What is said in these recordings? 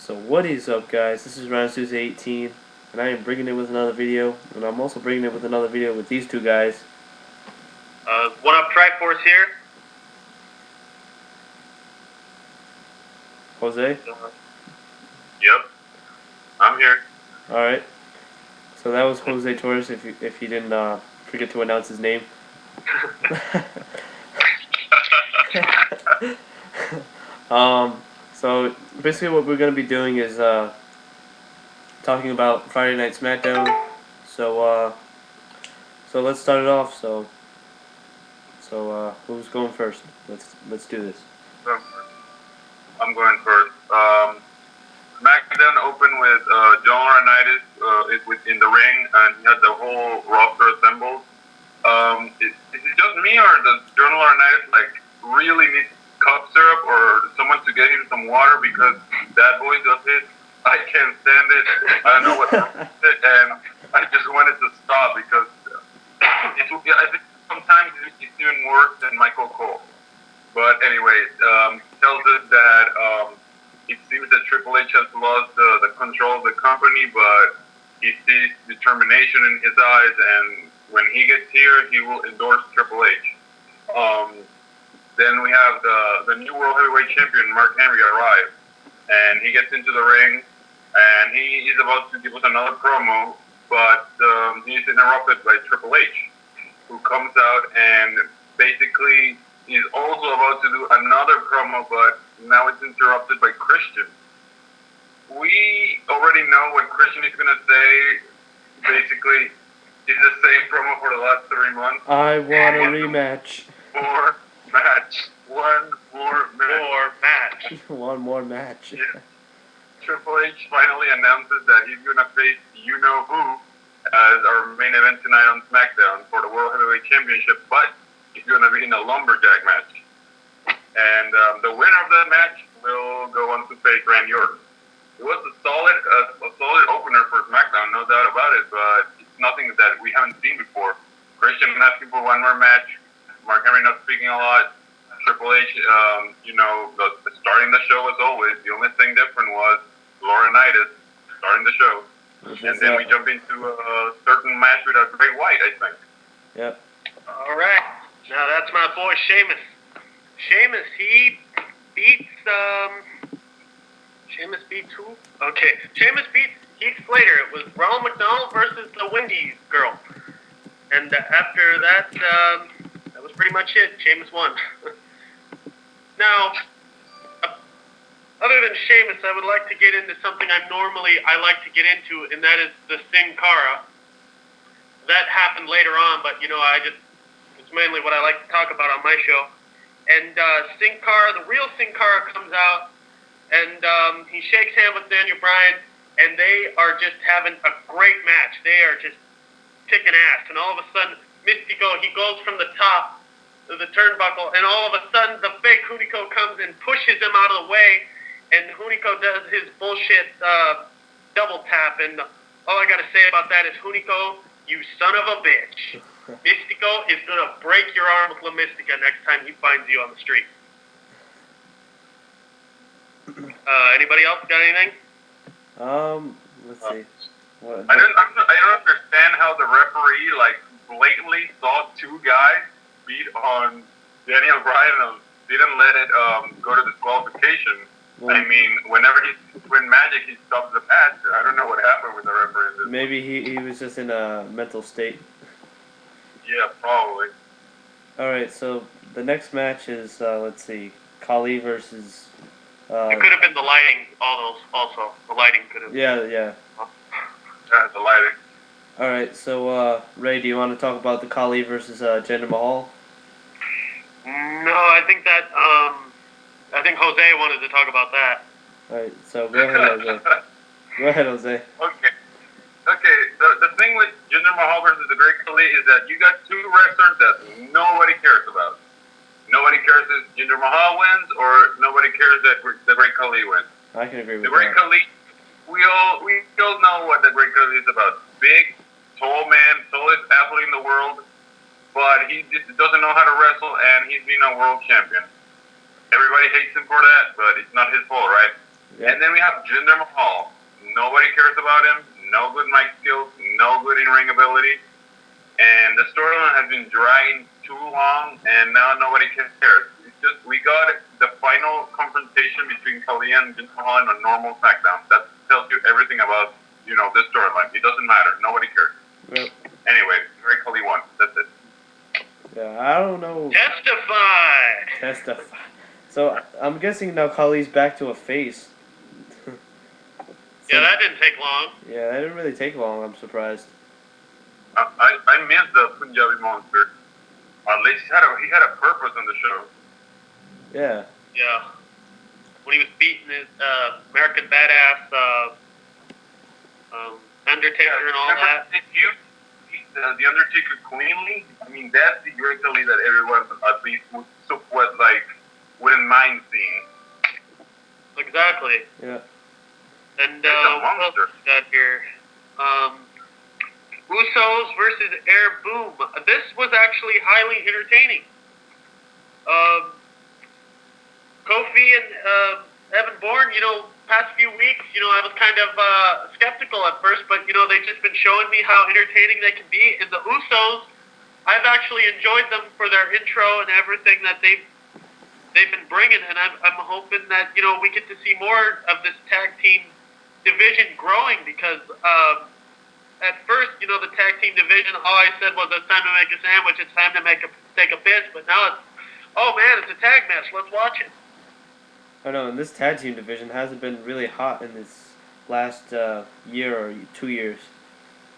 So what is up, guys? This is Ryan18, and I am bringing it with another video, and I'm also bringing it with another video with these two guys. What up, Triforce here? Jose? Yep, I'm here. Alright. So that was Jose Torres, if you didn't forget to announce his name. So basically what we're going to be doing is talking about Friday Night SmackDown. So let's start it off. So who's going first? Let's do this. I'm going first. SmackDown opened with John Laurinaitis in the ring, and he had the whole roster assembled. Is it just me, or does John Laurinaitis really need cough syrup or someone to get him some water, because that voice of his, I can't stand it. I don't know what's wrong with it, and I just wanted to stop because I think sometimes it's even worse than Michael Cole. But anyway, tells us that it seems that Triple H has lost the control of the company, but he sees determination in his eyes, and when he gets here, he will endorse Triple H. Then we have the new World Heavyweight Champion, Mark Henry, arrive, and he gets into the ring, and he is about to give us another promo, but he is interrupted by Triple H, who comes out and basically is also about to do another promo, but now it's interrupted by Christian. We already know what Christian is going to say. Basically, it's the same promo for the last 3 months. I want a rematch. One more match. One more match. Yeah. Triple H finally announces that he's going to face you-know-who as our main event tonight on SmackDown for the World Heavyweight Championship, but he's going to be in a lumberjack match. And the winner of that match will go on to face Randy Orton. It was a solid opener for SmackDown, no doubt about it, but it's nothing that we haven't seen before. Christian asking for one more match, Mark Henry not speaking a lot, Triple H, starting the show as always. The only thing different was Laurinaitis starting the show. And then we jump into a certain match with a Bray Wyatt, I think. Yep. All right. Now that's my boy Sheamus. Sheamus, he beats Sheamus beats who? Okay. Sheamus beats Heath Slater. It was Ronald McDonald versus the Wendy's girl. And after that, that was pretty much it. Sheamus won. Now, other than Sheamus, I would like to get into something I like to get into, and that is the Sin Cara. That happened later on, but it's mainly what I like to talk about on my show. And Sin Cara, the real Sin Cara, comes out, and he shakes hands with Daniel Bryan, and they are just having a great match. They are just kicking ass, and all of a sudden, Mystico, he goes from the top of the turnbuckle, and all of a sudden, the fake Hunico comes and pushes him out of the way, and Hunico does his bullshit double tap, and all I gotta say about that is, Hunico, you son of a bitch. Mystico is gonna break your arm with La Mystica next time he finds you on the street. Anybody else got anything? Let's see. What? I don't understand how the referee blatantly saw two guys beat on Daniel Bryan and didn't let it go to disqualification. Well, I mean, when Magic he stops the match, I don't know what happened with the referee. Maybe he was just in a mental state. Yeah, probably. Alright, so the next match is, let's see, Khali versus... it could have been the lighting, also. The lighting could have... Yeah. Yeah, the lighting. Alright, so, Ray, do you want to talk about the Khali versus Jinder Mahal? No, I think Jose wanted to talk about that. Alright, so go ahead, Jose. Go ahead, Jose. Okay, the thing with Jinder Mahal versus the Great Khali is that you got two wrestlers that nobody cares about. Nobody cares if Jinder Mahal wins, or nobody cares that the Great Khali wins. I can agree with that. The Great Khali, we all know what the Great Khali is about. Big, tall man, tallest athlete in the world, but he just doesn't know how to wrestle, and he's been a world champion. Everybody hates him for that, but it's not his fault, right? Yeah. And then we have Jinder Mahal. Nobody cares about him. No good mic skills. No good in ring ability. And the storyline has been dragging too long, and now nobody cares. It's just we got the final confrontation between Khali and Jinder Mahal in a normal SmackDown. That tells you everything about this storyline. It doesn't matter. Nobody cares. Yep. Anyway, Great Khali won. That's it. Yeah, I don't know. Testify. So I'm guessing now Khali's back to a face. Yeah, that didn't take long. Yeah, that didn't really take long. I'm surprised. I miss the Punjabi monster. At least he had a purpose on the show. Yeah. Yeah. When he was beating his American Badass, Undertaker and all that. The Undertaker cleanly. I mean, that's the Great Khali that everyone at least wouldn't mind seeing. Exactly. Yeah. And what else we got here? Usos versus Air Boom. This was actually highly entertaining. Kofi and Evan Bourne, past few weeks, I was kind of skeptical at first, but, they've just been showing me how entertaining they can be. And the Usos, I've actually enjoyed them for their intro and everything that they've been bringing, and I'm hoping that, we get to see more of this tag team division growing because at first, the tag team division, all I said was it's time to make a sandwich, it's time to take a piss, but now it's a tag match, let's watch it. I know, and this tag team division hasn't been really hot in this last year or 2 years.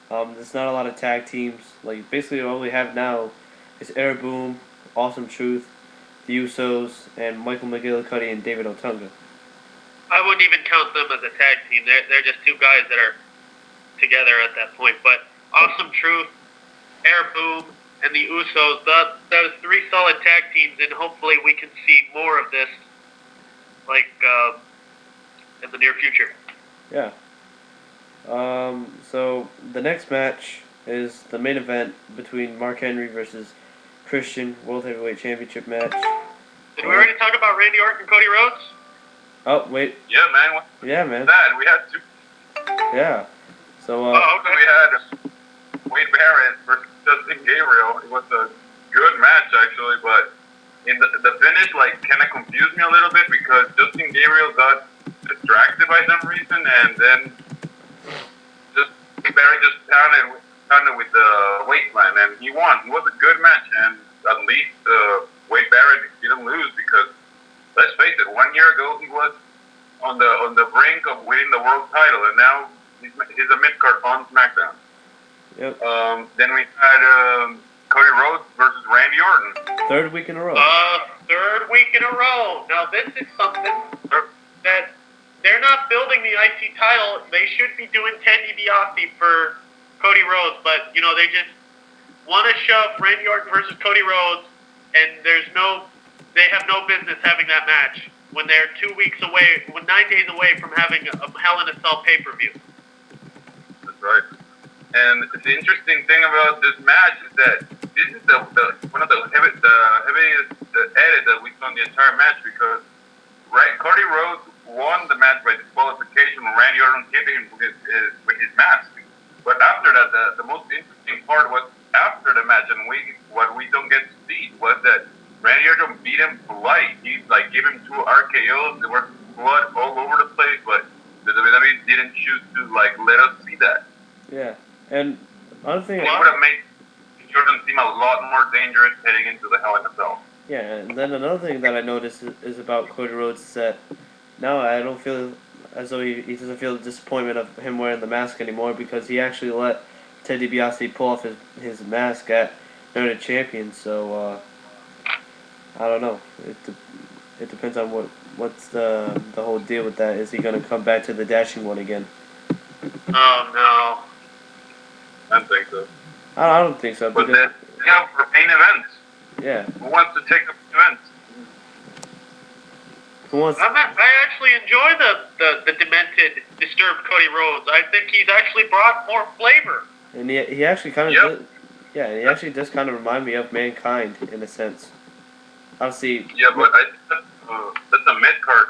There's not a lot of tag teams. Like, basically all we have now is Air Boom, Awesome Truth, the Usos, and Michael McGillicuddy and David Otunga. I wouldn't even count them as a tag team. They're just two guys that are together at that point. But Awesome Truth, Air Boom, and the Usos, those three solid tag teams, and hopefully we can see more of this, in the near future. Yeah. So the next match is the main event between Mark Henry versus Christian, World Heavyweight Championship match. Did we already talk about Randy Orton and Cody Rhodes? Oh, wait. Yeah, man. Yeah, man. That we had two. Yeah. So, okay. We had Wade Barrett versus Justin Gabriel. It was a good match, actually, but in the finish, kind of confused me a little bit because Justin Gabriel got distracted by some reason, and then Barrett just pounded with the waistline, and he won. It was a good match, and at least Wade Barrett didn't lose because, let's face it, 1 year ago he was on the brink of winning the world title, and now he's a mid-card on SmackDown. Yep. Then we had Cody Rhodes versus Randy Orton. Third week in a row. Third week in a row. Now this is something that they're not building the IC title. They should be doing Ted DiBiase for Cody Rhodes, but they just want to shove Randy Orton versus Cody Rhodes, and they have no business having that match when they're 9 days away from having a Hell in a Cell pay-per-view. That's right. And the interesting thing about this match is that this is one of the heaviest edit that we saw in the entire match because Cody Rhodes won the match by disqualification when Randy Orton hit him with his mask. But after that, the most interesting part was after the match, and what we don't get to see was that Randy Orton beat him polite. He gave him 2 RKOs. There was blood all over the place, but the WWE didn't choose to let us see that. Yeah, and another thing. It would have made Jordan seem a lot more dangerous heading into the Hell in a Cell. Yeah, and then another thing that I noticed is about Cody Rhodes is that now I don't feel as though he doesn't feel the disappointment of him wearing the mask anymore because he actually let Ted DiBiase pull off his mask at Night of Champions. So I don't know. It depends on what's the whole deal with that. Is he gonna come back to the dashing one again? Oh no. I don't think so. I don't think so. But then, for main events. Yeah. Who wants to take the events? Who wants? I actually enjoy the demented, disturbed Cody Rhodes. I think he's actually brought more flavor. And he actually kind of he actually does kind of remind me of Mankind in a sense. Obviously. Yeah, but that's a mid-card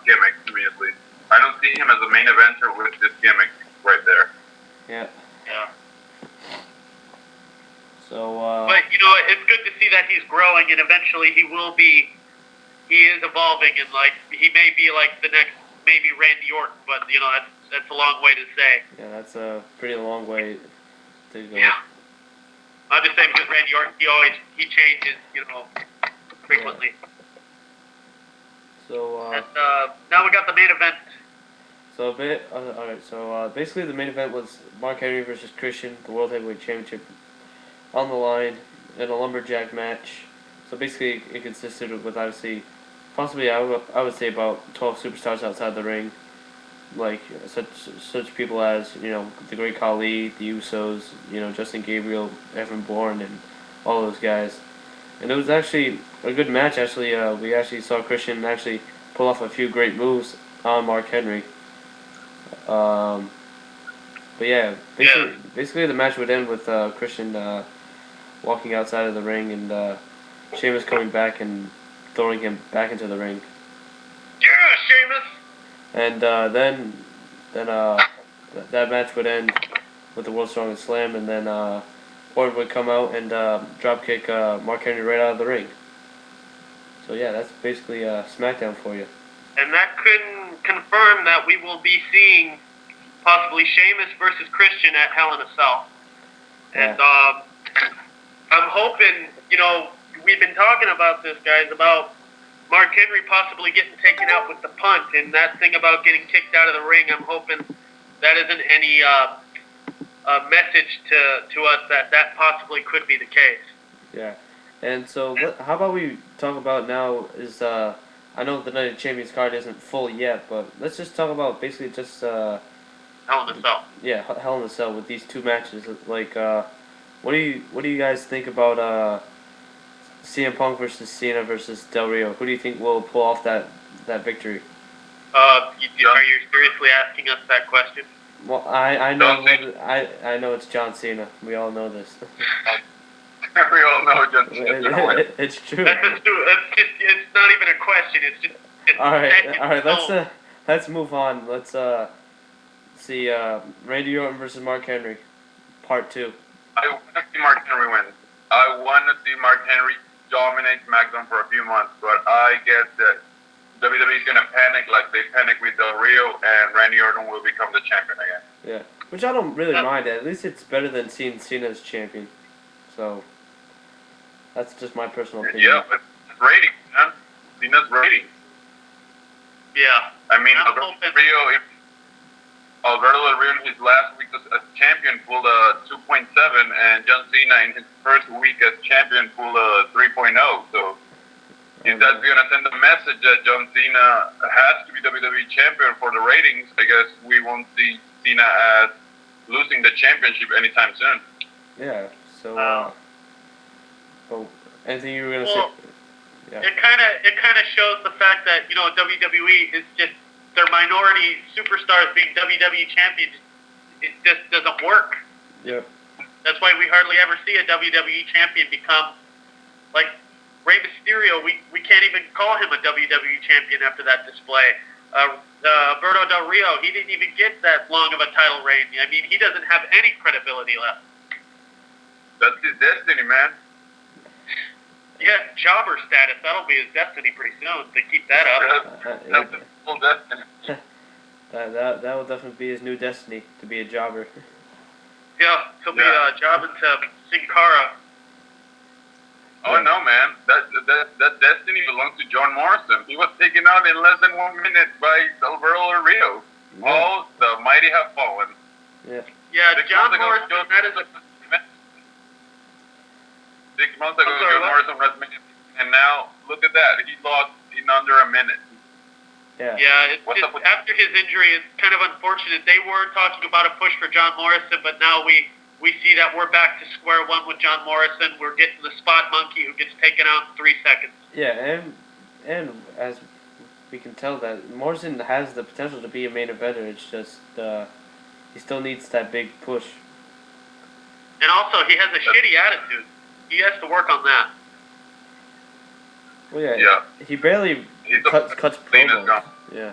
gimmick to me at least. I don't see him as a main eventer with this gimmick right there. Yeah. Yeah. So. But it's good to see that he's growing, and eventually he will be. He is evolving, and like he may be like the next maybe Randy Orton, but that's a long way to say. Yeah, that's a pretty long way to go. Yeah. I'm just saying because Randy Orton, he changes, frequently. Yeah. So. And now we got the main event. So alright. So basically, the main event was Mark Henry versus Christian, the World Heavyweight Championship, on the line in a lumberjack match. So basically, it consisted of obviously, possibly I would say about 12 superstars outside the ring, like such people as the Great Khali, the Usos, Justin Gabriel, Evan Bourne, and all those guys. And it was actually a good match. Actually, we actually saw Christian actually pull off a few great moves on Mark Henry. But yeah, basically the match would end with Christian walking outside of the ring and Sheamus coming back and throwing him back into the ring. Yeah, Sheamus. And then that match would end with the World's Strongest Slam, and then Orton would come out and dropkick Mark Henry right out of the ring. So yeah, that's basically SmackDown for you. And that can confirm that we will be seeing possibly Sheamus versus Christian at Hell in a Cell. Yeah. And I'm hoping, we've been talking about this, guys, about Mark Henry possibly getting taken out with the punt, and that thing about getting kicked out of the ring, I'm hoping that isn't any message to us that possibly could be the case. Yeah. And so how about we talk about now is I know the Night of Champions card isn't full yet, but let's just talk about basically just Hell in a Cell. Yeah, Hell in a Cell with these two matches. Like, what do you guys think about CM Punk versus Cena versus Del Rio? Who do you think will pull off that victory? Are you seriously asking us that question? Well, I know I know it's John Cena. We all know this. We all know John Cena. It's true. It's not even a question. It's just all right. Let's move on. Let's see Randy Orton versus Mark Henry, Part 2. I want to see Mark Henry win. I want to see Mark Henry dominate SmackDown for a few months, but I guess that WWE is going to panic like they panicked with Del Rio, and Randy Orton will become the champion again. Yeah, which I don't really mind. At least it's better than seeing Cena as champion. So that's just my personal opinion. Yeah, but it's ratings, man. Cena's ratings. Yeah. I mean, Alberto Del Rio in his last week as champion pulled a 2.7, and John Cena in his first week as champion pulled a 3.0. So if that's going to send a message that John Cena has to be WWE champion for the ratings, I guess we won't see Cena as losing the championship anytime soon. Yeah. So. Anything you were going to say? Yeah. It kind of shows the fact that WWE is just their minority superstars being WWE champions. It just doesn't work. Yep. That's why we hardly ever see a WWE champion become like Rey Mysterio. We can't even call him a WWE champion after that display. Alberto Del Rio, he didn't even get that long of a title reign. I mean, he doesn't have any credibility left. That's his destiny, man. Yeah, jobber status. That'll be his destiny pretty soon to keep that up. That's his full destiny. That will definitely be his new destiny, to be a jobber. Yeah, he'll be jobbing to Sin Cara. Oh no, man! That destiny belongs to John Morrison. He was taken out in less than 1 minute by Alberto Del Rio. Yeah. All the mighty have fallen. Yeah. Yeah, John Morrison. That is a 6 months ago, John Morrison was minute, and now look at that. He lost in under a minute. Yeah. Yeah, after his injury, it's kind of unfortunate. They were talking about a push for John Morrison, but now we see that we're back to square one with John Morrison. We're getting the spot monkey who gets taken out in 3 seconds. Yeah, and as we can tell that Morrison has the potential to be a main eventer. It's just he still needs that big push. And also, he has a shitty attitude. He has to work on that. Well, yeah. He barely cuts promos. Yeah.